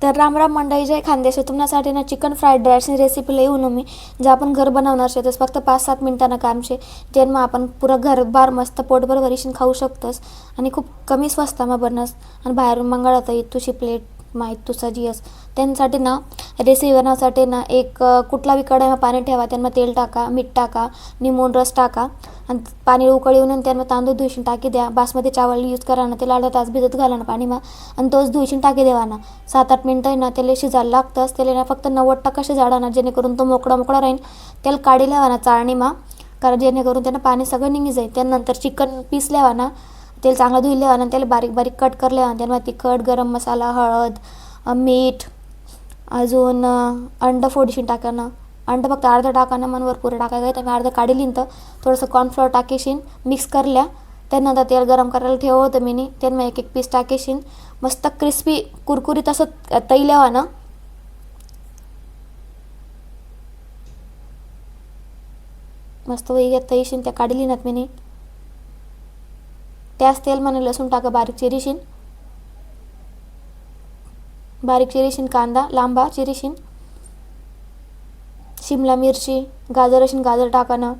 तर राम राम मंडळी, जय खानदेश. तुमच्यासाठी ना चिकन फ्राईड राईसची रेसिपी लई येऊन मी जे आपण घर बनवणार शे तस फक्त 5-7 मिनिटांना काम शे जेव्हा आपण पुरं घरबार मस्त पोटभर वरीशीन खाऊ शकतोस आणि खूप कमी स्वस्तामा बनस आणि बाहेरून मंगळात तुझी प्लेट माहीत तू सजियस. त्यांसाठी ना रेसिपी बनवण्यासाठी ना एक कुठला बी कढईमा पाणी ठेवा, त्यांना तेल टाका, मीठ टाका, लिंबून रस टाका आणि पाणी उकळी येऊन त्यांना तांदूळ धुईशीन टाकी द्या. बासमती चावल यूज करा ना, त्याला अर्धा तास भिजत घाला ना पाणीमा आणि तोच धुईशीन टाकी देवा ना. 7-8 मिनटं ना त्याला शिजायला लागतंच. त्याला ना फक्त 90% शिजाडा ना, जेणेकरून तो मोकळा मोकळा राहील. त्याला काढी लावा ना चाळणीमा, कारण जेणेकरून त्यांना पाणी सगळं निघी जाईल. त्यानंतर चिकन पीस लावा ना, तेल चांगलं धुई लावा ना, त्याला बारीक बारीक कट कर लावा. त्यांना तिखट, गरम मसाला, हळद, मीठ, अजून अंड फोडीशीन टाका ना. अंड फक्त अर्धा टाका ना, मनवर पुरं टाकायचं आहे. तर मी अर्धा काढी लिहिन तर थोडंसं कॉर्नफ्लोअर टाकेशीन, मिक्स करल्या. त्यानंतर तेल गरम करायला ठेवलं होतं मी, त्यांना एक एक पीस टाकेशीन. मस्त क्रिस्पी कुरकुरीत असं तैल्यावा ना, मस्त वही तैशीन. त्या काढी लिहिनात मी. त्याच तेल मला लसूण टाका बारीक चिरीशीन, बारीक चिरीशीन कांदा लांबा चिरीशीन, शिमला मिरची, गाजर असेल गाजर टाका ना,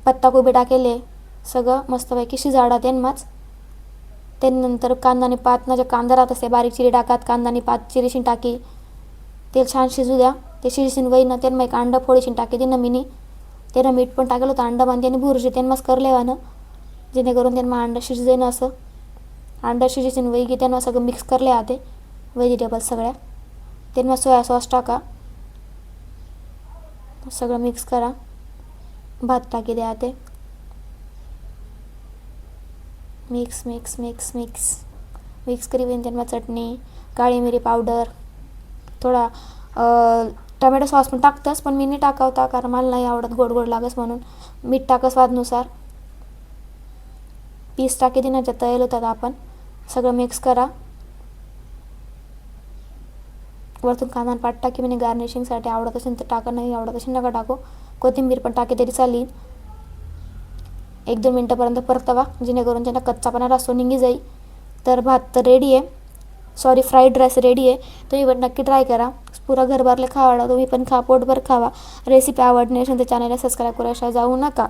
पत्ताकोबी टाकेले. सगळं मस्तपैकी शिजाडा त्यांनाच. त्यानंतर कांदा आणि पात ना, जे कांदा राहत असते बारीक चिरी टाकात, कांदा आणि पात चिरीशीन टाकी. तेल छान शिजू द्या. ते शिजशीन वही ना, त्यांना एक अंडा फोडीशीन टाकी दे ना मी. त्यांना मीठ पण टाकलं होतं अंडा बांधते आणि भुर्जी त्यांनाच कर लेवा ना, जेणेकरून त्यांना अंडा शिजते ना. असं अंडा शिजशीन वही की त्यांना सगळं मिक्स करले आते व्हेजिटेबल्स सगळ्या. त्यांना सोया सॉस टाका, सगळं मिक्स करा. भात टाकी द्या ते, mix mix mix mix mix करी. त्यांना चटणी, काळी मिरी पावडर, थोडा टमॅटो सॉस पण टाकतंच, पण मी नाही टाकावता कारण मला नाही आवडत गोड गोड लागस म्हणून. मीठ टाका स्वादनुसार. पीस टाकी देण्याच्या तयार होतात आपण. सगळं मिक्स करा. वरतून कांदा पाट टाकी मी गार्निशिंगसाठी. आवडत असेल तर टाका, नाही आवडत असेल नका टाकू. कोथिंबीर पण टाकी तरी चालेल. 1-2 मिनटापर्यंत परतवा, जेणेकरून त्यांना कच्चापणा रस्तो निघी जाईल. तर भात तर रेडी आहे, सॉरी फ्राईड राईस रेडी आहे. तुम्ही पण नक्की ट्राय करा. पुरा घरभरले खावा, तुम्ही पण खा, पोटभर खावा. रेसिपी आवडली असेल तर चॅनलला सबस्क्राईब करायला जाऊ नका.